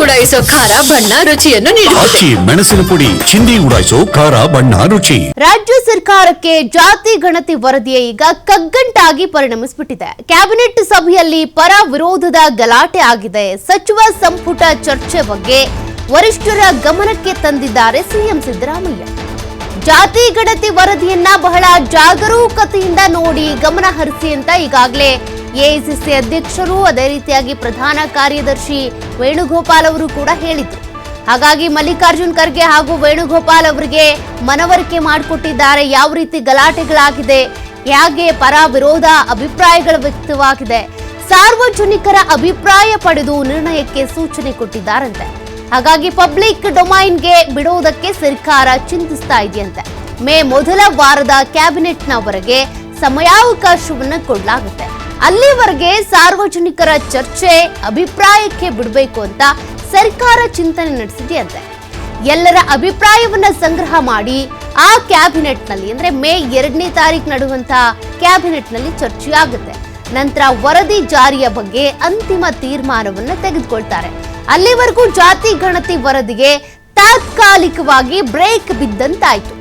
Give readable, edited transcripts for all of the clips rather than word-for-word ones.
ಉಡಾಯಿಸೋ ಖಾರ ಬಣ್ಣ ರುಚಿಯನ್ನು ನೀಡುತ್ತದೆ. ಮೆಣಸಿನ ಪುಡಿ ಚಿಂದಿ ಉಡಾಯಿಸೋ ಖಾರ ಬಣ್ಣ ರುಚಿ. ರಾಜ್ಯ ಸರ್ಕಾರಕ್ಕೆ ಜಾತಿ ಗಣತಿ ವರದಿಯೇ ಈಗ ಕಗ್ಗಂಟಾಗಿ ಪರಿಣಮಿಸಿಬಿಟ್ಟಿದೆ. ಕ್ಯಾಬಿನೆಟ್ ಸಭೆಯಲ್ಲಿ ಪರ ವಿರೋಧದ ಗಲಾಟೆ ಆಗಿದೆ. ಸಚಿವ ಸಂಪುಟ ಚರ್ಚೆ ಬಗ್ಗೆ ವರಿಷ್ಠರ ಗಮನಕ್ಕೆ ತಂದಿದ್ದಾರೆ ಸಿಎಂ ಸಿದ್ದರಾಮಯ್ಯ. ಜಾತಿ ಗಣತಿ ವರದಿಯನ್ನ ಬಹಳ ಜಾಗರೂಕತೆಯಿಂದ ನೋಡಿ ಗಮನ ಹರಿಸಿ ಅಂತ ಈಗಾಗಲೇ ಎಐಸಿಸಿ ಅಧ್ಯಕ್ಷರು ಅದೇ ರೀತಿಯಾಗಿ ಪ್ರಧಾನ ಕಾರ್ಯದರ್ಶಿ ವೇಣುಗೋಪಾಲ್ ಅವರು ಕೂಡ ಹೇಳಿದ್ರು. ಹಾಗಾಗಿ ಮಲ್ಲಿಕಾರ್ಜುನ್ ಖರ್ಗೆ ಹಾಗೂ ವೇಣುಗೋಪಾಲ್ ಅವರಿಗೆ ಮನವರಿಕೆ ಮಾಡಿಕೊಟ್ಟಿದ್ದಾರೆ. ಯಾವ ರೀತಿ ಗಲಾಟೆಗಳಾಗಿದೆ, ಹೇಗೆ ಪರ ವಿರೋಧ ಅಭಿಪ್ರಾಯಗಳು ವ್ಯಕ್ತವಾಗಿದೆ, ಸಾರ್ವಜನಿಕರ ಅಭಿಪ್ರಾಯ ಪಡೆದು ನಿರ್ಣಯಕ್ಕೆ ಸೂಚನೆ ಕೊಟ್ಟಿದ್ದಾರಂತೆ. ಹಾಗಾಗಿ ಪಬ್ಲಿಕ್ ಡೊಮೈನ್ಗೆ ಬಿಡೋದಕ್ಕೆ ಸರ್ಕಾರ ಚಿಂತಿಸ್ತಾ ಇದೆಯಂತೆ. ಮೇ ಮೊದಲ ವಾರದ ಕ್ಯಾಬಿನೆಟ್ನವರೆಗೆ ಸಮಯಾವಕಾಶವನ್ನು ಕೊಡಲಾಗುತ್ತೆ. ಅಲ್ಲಿವರೆಗೆ ಸಾರ್ವಜನಿಕರ ಚರ್ಚೆ ಅಭಿಪ್ರಾಯಕ್ಕೆ ಬಿಡಬೇಕು ಅಂತ ಸರ್ಕಾರ ಚಿಂತನೆ ನಡೆಸಿದೆಯಂತೆ. ಎಲ್ಲರ ಅಭಿಪ್ರಾಯವನ್ನ ಸಂಗ್ರಹ ಮಾಡಿ ಆ ಕ್ಯಾಬಿನೆಟ್ನಲ್ಲಿ ಅಂದ್ರೆ ಮೇ 2ನೇ ತಾರೀಕು ನಡೆಯುವಂತಹ ಕ್ಯಾಬಿನೆಟ್ನಲ್ಲಿ ಚರ್ಚೆ ಆಗುತ್ತೆ. ನಂತರ ವರದಿ ಜಾರಿಯ ಬಗ್ಗೆ ಅಂತಿಮ ತೀರ್ಮಾನವನ್ನ ತೆಗೆದುಕೊಳ್ತಾರೆ. ಅಲ್ಲಿವರೆಗೂ ಜಾತಿ ಗಣತಿ ವರದಿಗೆ ತಾತ್ಕಾಲಿಕವಾಗಿ ಬ್ರೇಕ್ ಬಿದ್ದಂತಾಯ್ತು.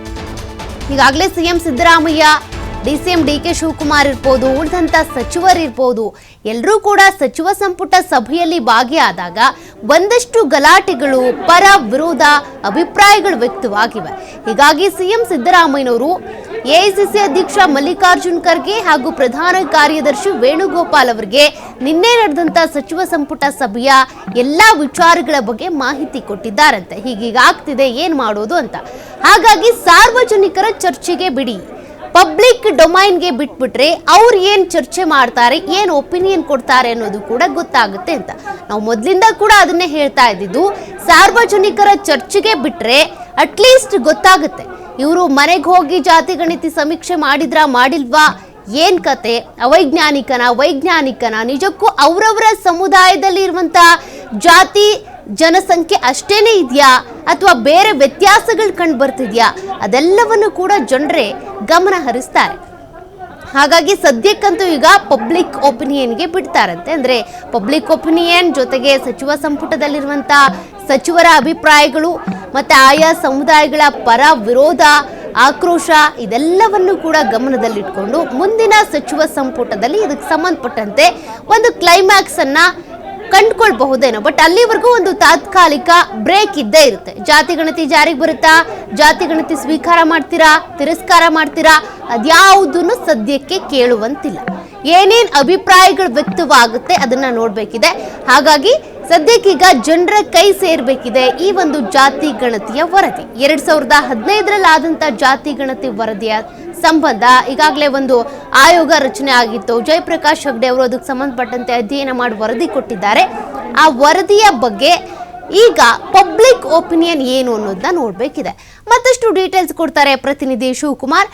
ಈಗಾಗಲೇ ಸಿಎಂ ಸಿದ್ದರಾಮಯ್ಯ, ಡಿಸಿಎಂ ಡಿಕೆ ಶಿವಕುಮಾರ್ ಇರ್ಬೋದು, ಉಳಿದಂತ ಸಚಿವರಿರ್ಬೋದು, ಎಲ್ಲರೂ ಕೂಡ ಸಚಿವ ಸಂಪುಟ ಸಭೆಯಲ್ಲಿ ಭಾಗಿಯಾದಾಗ ಒಂದಷ್ಟು ಗಲಾಟೆಗಳು, ಪರ ವಿರೋಧ ಅಭಿಪ್ರಾಯಗಳು ವ್ಯಕ್ತವಾಗಿವೆ. ಹೀಗಾಗಿ ಸಿಎಂ ಸಿದ್ದರಾಮಯ್ಯನವರು ಎಐಸಿಸಿ ಅಧ್ಯಕ್ಷ ಮಲ್ಲಿಕಾರ್ಜುನ್ ಖರ್ಗೆ ಹಾಗೂ ಪ್ರಧಾನ ಕಾರ್ಯದರ್ಶಿ ವೇಣುಗೋಪಾಲ್ ಅವರಿಗೆ ನಿನ್ನೆ ನಡೆದಂತ ಸಚಿವ ಸಂಪುಟ ಸಭೆಯ ಎಲ್ಲಾ ವಿಚಾರಗಳ ಬಗ್ಗೆ ಮಾಹಿತಿ ಕೊಟ್ಟಿದ್ದಾರಂತೆ. ಹೀಗೀಗಾಗ್ತಿದೆ, ಏನ್ ಮಾಡೋದು ಅಂತ. ಹಾಗಾಗಿ ಸಾರ್ವಜನಿಕರ ಚರ್ಚೆಗೆ ಬಿಡಿ, ಪಬ್ಲಿಕ್ ಡೊಮೈನ್ಗೆ ಬಿಟ್ಬಿಟ್ರೆ ಅವ್ರು ಏನ್ ಚರ್ಚೆ ಮಾಡ್ತಾರೆ, ಏನ್ ಒಪಿನಿಯನ್ ಕೊಡ್ತಾರೆ ಅನ್ನೋದು ಕೂಡ ಗೊತ್ತಾಗುತ್ತೆ ಅಂತ. ನಾವು ಮೊದಲಿಂದ ಕೂಡ ಅದನ್ನೇ ಹೇಳ್ತಾ ಇದ್ದಿದ್ದು, ಸಾರ್ವಜನಿಕರ ಚರ್ಚೆಗೆ ಬಿಟ್ರೆ ಅಟ್ಲೀಸ್ಟ್ ಗೊತ್ತಾಗುತ್ತೆ ಇವರು ಮನೆಗೆ ಹೋಗಿ ಜಾತಿ ಗಣತಿ ಸಮೀಕ್ಷೆ ಮಾಡಿಲ್ವಾ, ಏನ್ ಕತೆ, ವೈಜ್ಞಾನಿಕನ ನಿಜಕ್ಕೂ ಅವರವರ ಸಮುದಾಯದಲ್ಲಿ ಇರುವಂತಹ ಜಾತಿ ಜನಸಂಖ್ಯೆ ಅಷ್ಟೇನೆ ಇದೆಯಾ ಅಥವಾ ಬೇರೆ ವ್ಯತ್ಯಾಸಗಳು ಕಂಡು ಬರ್ತಿದ್ಯಾ, ಅದೆಲ್ಲವನ್ನು ಕೂಡ ಜನರೇ ಗಮನ ಹರಿಸ್ತಾರೆ. ಹಾಗಾಗಿ ಸದ್ಯಕ್ಕಂತೂ ಈಗ ಪಬ್ಲಿಕ್ ಒಪಿನಿಯನ್ಗೆ ಬಿಡ್ತಾರಂತೆ. ಅಂದ್ರೆ ಪಬ್ಲಿಕ್ ಒಪಿನಿಯನ್ ಜೊತೆಗೆ ಸಚಿವ ಸಂಪುಟದಲ್ಲಿರುವಂತ ಸಚಿವರ ಅಭಿಪ್ರಾಯಗಳು ಮತ್ತೆ ಆಯಾ ಸಮುದಾಯಗಳ ಪರ ವಿರೋಧ ಆಕ್ರೋಶ ಇದೆಲ್ಲವನ್ನು ಕೂಡ ಗಮನದಲ್ಲಿಟ್ಕೊಂಡು ಮುಂದಿನ ಸಚಿವ ಸಂಪುಟದಲ್ಲಿ ಇದಕ್ಕೆ ಸಂಬಂಧಪಟ್ಟಂತೆ ಒಂದು ಕ್ಲೈಮ್ಯಾಕ್ಸ್ ಅನ್ನ ಕಂಡುಕೊಳ್ಬಹುದೇನೋ. ಬಟ್ ಅಲ್ಲಿವರೆಗೂ ಒಂದು ತಾತ್ಕಾಲಿಕ ಬ್ರೇಕ್ ಇದ್ದೇ ಇರುತ್ತೆ. ಜಾತಿ ಗಣತಿ ಜಾರಿಗೆ ಬರುತ್ತಾ, ಜಾತಿ ಗಣತಿ ಸ್ವೀಕಾರ ಮಾಡ್ತೀರಾ, ತಿರಸ್ಕಾರ ಮಾಡ್ತೀರಾ, ಅದ್ಯಾವುದನ್ನು ಸದ್ಯಕ್ಕೆ ಕೇಳುವಂತಿಲ್ಲ. ಏನೇನ್ ಅಭಿಪ್ರಾಯಗಳು ವ್ಯಕ್ತವಾಗುತ್ತೆ ಅದನ್ನ ನೋಡ್ಬೇಕಿದೆ. ಹಾಗಾಗಿ ಸದ್ಯಕ್ಕೀಗ ಜನರ ಕೈ ಸೇರ್ಬೇಕಿದೆ ಈ ಒಂದು ಜಾತಿ ಗಣತಿಯ ವರದಿ. 2015ರಲ್ಲಿ ಆದಂತ ಜಾತಿ ಗಣತಿ ವರದಿಯ ಸಂಬಂಧ ಈಗಾಗಲೇ ಒಂದು ಆಯೋಗ ರಚನೆ ಆಗಿತ್ತು. ಜಯಪ್ರಕಾಶ್ ಹೆಗ್ಡೆ ಅವರು ಅದಕ್ಕೆ ಸಂಬಂಧಪಟ್ಟಂತೆ ಅಧ್ಯಯನ ಮಾಡಿ ವರದಿ ಕೊಟ್ಟಿದ್ದಾರೆ. ಆ ವರದಿಯ ಬಗ್ಗೆ ಈಗ ಪಬ್ಲಿಕ್ ಒಪಿನಿಯನ್ ಏನು ಅನ್ನೋದನ್ನ ನೋಡ್ಬೇಕಿದೆ. ಮತ್ತಷ್ಟು ಡೀಟೇಲ್ಸ್ ಕೊಡ್ತಾರೆ ಪ್ರತಿನಿಧಿ ಶಿವಕುಮಾರ್.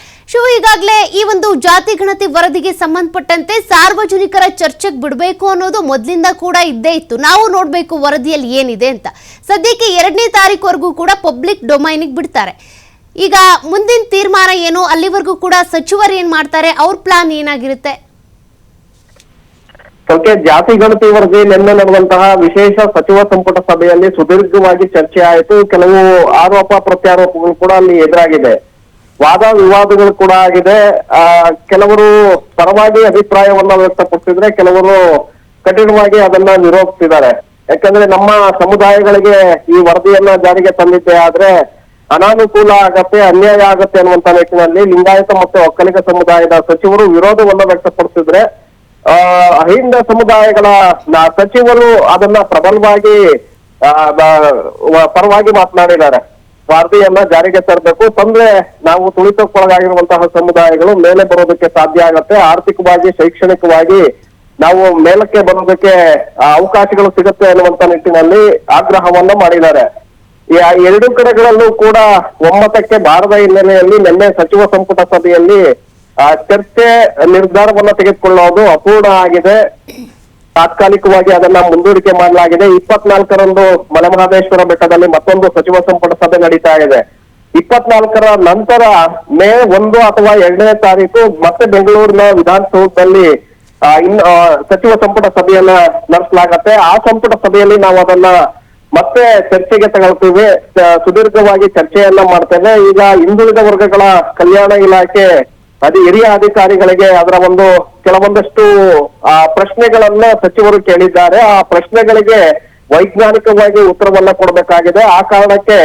ಈಗಾಗಲೇ ಈ ಒಂದು ಜಾತಿ ಗಣತಿ ವರದಿಗೆ ಸಂಬಂಧಪಟ್ಟಂತೆ ಸಾರ್ವಜನಿಕರ ಚರ್ಚೆಗೆ ಬಿಡಬೇಕು ಅನ್ನೋದು ಮೊದಲಿಂದ ಕೂಡ ಇದ್ದೇ ಇತ್ತು. ನಾವು ನೋಡ್ಬೇಕು ವರದಿಯಲ್ಲಿ ಏನಿದೆ ಅಂತ. ಸದ್ಯಕ್ಕೆ 2ನೇ ತಾರೀಕುವರೆಗೂ ಕೂಡ ಪಬ್ಲಿಕ್ ಡೊಮೈನಿಗೆ ಬಿಡ್ತಾರೆ. ಈಗ ಮುಂದಿನ ತೀರ್ಮಾನ ಏನು, ಅಲ್ಲಿವರೆಗೂ ಕೂಡ ಸಚಿವರು ಏನ್ ಮಾಡ್ತಾರೆ, ಅವ್ರ ಪ್ಲಾನ್ ಏನಾಗಿರುತ್ತೆ? ಜಾತಿ ಗಣತಿ ವರದಿ ನಿನ್ನೆ ನಡೆದಂತಹ ವಿಶೇಷ ಸಚಿವ ಸಂಪುಟ ಸಭೆಯಲ್ಲಿ ಸುದೀರ್ಘವಾಗಿ ಚರ್ಚೆ ಆಯಿತು. ಕೆಲವು ಆರೋಪ ಪ್ರತ್ಯಾರೋಪಗಳು ಕೂಡ ಅಲ್ಲಿ ಎದುರಾಗಿದೆ, ವಾದ ವಿವಾದಗಳು ಕೂಡ ಆಗಿದೆ. ಕೆಲವರು ಪರವಾಗಿ ಅಭಿಪ್ರಾಯವನ್ನ ವ್ಯಕ್ತಪಡಿಸಿದ್ರೆ, ಕೆಲವರು ಕಠಿಣವಾಗಿ ಅದನ್ನ ವಿರೋಧಿಸಿದ್ದಾರೆ. ಯಾಕಂದ್ರೆ ನಮ್ಮ ಸಮುದಾಯಗಳಿಗೆ ಈ ವರದಿಯನ್ನ ಜಾರಿಗೆ ತಂದಿದ್ದೆ ಆದ್ರೆ ಅನಾನುಕೂಲ ಆಗತ್ತೆ, ಅನ್ಯಾಯ ಆಗತ್ತೆ ಅನ್ನುವಂತ ನಿಟ್ಟಿನಲ್ಲಿ ಲಿಂಗಾಯತ ಮತ್ತೆ ಒಕ್ಕಲಿಗ ಸಮುದಾಯದ ಸಚಿವರು ವಿರೋಧವನ್ನ ವ್ಯಕ್ತಪಡಿಸಿದ್ರೆ, ಅಹಿಂದ ಸಮುದಾಯಗಳ ಸಚಿವರು ಅದನ್ನ ಪ್ರಬಲವಾಗಿ ಪರವಾಗಿ ಮಾತನಾಡಿದ್ದಾರೆ. ವರದಿಯನ್ನ ಜಾರಿಗೆ ತರಬೇಕು, ತಂದ್ರೆ ನಾವು ತುಳಿತಕ್ಕೊಳಗಾಗಿರುವಂತಹ ಸಮುದಾಯಗಳು ಮೇಲೆ ಬರೋದಕ್ಕೆ ಸಾಧ್ಯ ಆಗತ್ತೆ, ಆರ್ಥಿಕವಾಗಿ ಶೈಕ್ಷಣಿಕವಾಗಿ ನಾವು ಮೇಲಕ್ಕೆ ಬರೋದಕ್ಕೆ ಅವಕಾಶಗಳು ಸಿಗುತ್ತೆ ಅನ್ನುವಂತ ನಿಟ್ಟಿನಲ್ಲಿ ಆಗ್ರಹವನ್ನ ಮಾಡಿದ್ದಾರೆ. ಎರಡು ಕಡೆಗಳಲ್ಲೂ ಕೂಡ ಒಮ್ಮತಕ್ಕೆ ಬಾರದ ಹಿನ್ನೆಲೆಯಲ್ಲಿ ನಿನ್ನೆ ಸಚಿವ ಸಂಪುಟ ಸಭೆಯಲ್ಲಿ ಚರ್ಚೆ ನಿರ್ಧಾರವನ್ನ ತೆಗೆದುಕೊಳ್ಳೋದು ಅಪೂರ್ಣ ಆಗಿದೆ. ತಾತ್ಕಾಲಿಕವಾಗಿ ಅದನ್ನ ಮುಂದೂಡಿಕೆ ಮಾಡಲಾಗಿದೆ. 24ರಂದು ಮಲೆಮಹದೇಶ್ವರ ಬೆಟ್ಟದಲ್ಲಿ ಮತ್ತೊಂದು ಸಚಿವ ಸಂಪುಟ ಸಭೆ ನಡೀತಾ ಇದೆ. 24ರ ನಂತರ ಮೇ 1 ಅಥವಾ 2ನೇ ತಾರೀಕು ಮತ್ತೆ ಬೆಂಗಳೂರಿನ ವಿಧಾನಸೌಧದಲ್ಲಿ ಸಚಿವ ಸಂಪುಟ ಸಭೆಯನ್ನ ನಡೆಸಲಾಗತ್ತೆ. ಆ ಸಂಪುಟ ಸಭೆಯಲ್ಲಿ ನಾವು ಅದನ್ನ ಮತ್ತೆ ಚರ್ಚೆಗೆ ತಗೊಳ್ತೀವಿ, ಸುದೀರ್ಘವಾಗಿ ಚರ್ಚೆಯನ್ನ ಮಾಡ್ತೇವೆ. ಈಗ ಹಿಂದುಳಿದ ವರ್ಗಗಳ ಕಲ್ಯಾಣ ಇಲಾಖೆ ಹಿರಿಯ ಅಧಿಕಾರಿಗಳಿಗೆ ಅದರ ಕೆಲವೊಂದಷ್ಟು ಪ್ರಶ್ನೆಗಳನ್ನ ಸಚಿವರು ಕೇಳಿದ್ದಾರೆ. ಆ ಪ್ರಶ್ನೆಗಳಿಗೆ ವೈಜ್ಞಾನಿಕವಾಗಿ ಉತ್ತರವನ್ನ ಕೊಡಬೇಕಾಗಿದೆ. ಆ ಕಾರಣಕ್ಕೆ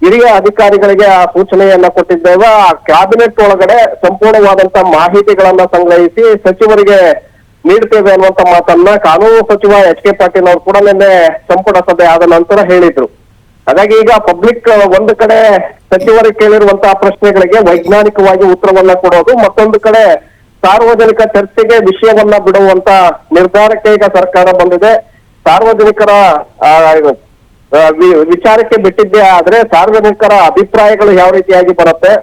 ಹಿರಿಯ ಅಧಿಕಾರಿಗಳಿಗೆ ಆ ಸೂಚನೆಯನ್ನ ಕೊಟ್ಟಿದ್ದೇವೆ. ಆ ಕ್ಯಾಬಿನೆಟ್ ಒಳಗಡೆ ಸಂಪೂರ್ಣವಾದಂತಹ ಮಾಹಿತಿಗಳನ್ನ ಸಂಗ್ರಹಿಸಿ ಸಚಿವರಿಗೆ ನೀಡ್ತೇವೆ ಅನ್ನುವಂತ ಮಾತನ್ನ ಕಾನೂನು ಸಚಿವ ಎಚ್.ಕೆ. ಪಾಟೀಲ್ ಅವರು ಕೂಡ ನಿನ್ನೆ ಸಂಪುಟ ಸಭೆ ಆದ ನಂತರ ಹೇಳಿದ್ರು. ಹಾಗಾಗಿ ಈಗ ಪಬ್ಲಿಕ್ ಒಂದು ಕಡೆ ಸಚಿವರಿಗೆ ಕೇಳಿರುವಂತಹ ಪ್ರಶ್ನೆಗಳಿಗೆ ವೈಜ್ಞಾನಿಕವಾಗಿ ಉತ್ತರವನ್ನ ಕೊಡೋದು, ಮತ್ತೊಂದು ಕಡೆ ಸಾರ್ವಜನಿಕ ಚರ್ಚೆಗೆ ವಿಷಯವನ್ನ ಬಿಡುವಂತ ನಿರ್ಧಾರಕ್ಕೆ ಈಗ ಸರ್ಕಾರ ಬಂದಿದೆ. ಸಾರ್ವಜನಿಕರ ವಿಚಾರಕ್ಕೆ ಬಿಟ್ಟಿದ್ದೇ ಆದ್ರೆ ಸಾರ್ವಜನಿಕರ ಅಭಿಪ್ರಾಯಗಳು ಯಾವ ರೀತಿಯಾಗಿ ಬರುತ್ತೆ,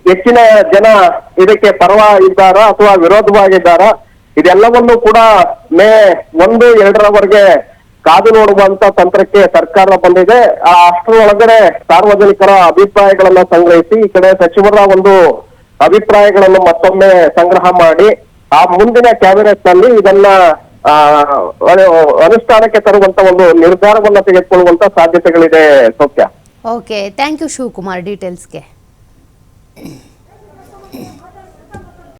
ಹೆಚ್ಚಿನ ಜನ ಇದಕ್ಕೆ ಪರವ ಇದ್ದಾರಾ ಅಥವಾ ವಿರೋಧವಾಗಿದ್ದಾರಾ, ಇದೆಲ್ಲವನ್ನು ಕೂಡ ಮೇ 1-2ರವರೆಗೆ ಕಾದು ನೋಡುವಂತ ತಂತ್ರಕ್ಕೆ ಸರ್ಕಾರ ಬಂದಿದೆ. ಅಷ್ಟರೊಳಗಡೆ ಸಾರ್ವಜನಿಕರ ಅಭಿಪ್ರಾಯಗಳನ್ನ ಸಂಗ್ರಹಿಸಿ ಈ ಕಡೆ ಸಚಿವರ ಅಭಿಪ್ರಾಯಗಳನ್ನು ಮತ್ತೊಮ್ಮೆ ಸಂಗ್ರಹ ಮಾಡಿ ಆ ಮುಂದಿನ ಕ್ಯಾಬಿನೆಟ್ ನಲ್ಲಿ ಇದನ್ನ ಅನುಷ್ಠಾನಕ್ಕೆ ತರುವಂತ ನಿರ್ಧಾರವನ್ನ ತೆಗೆದುಕೊಳ್ಳುವಂತ ಸಾಧ್ಯತೆಗಳಿದೆ. ಸೌಖ್ಯ. Okay, thank you Shivakumar ಡೀಟೇಲ್ಸ್ಗೆ.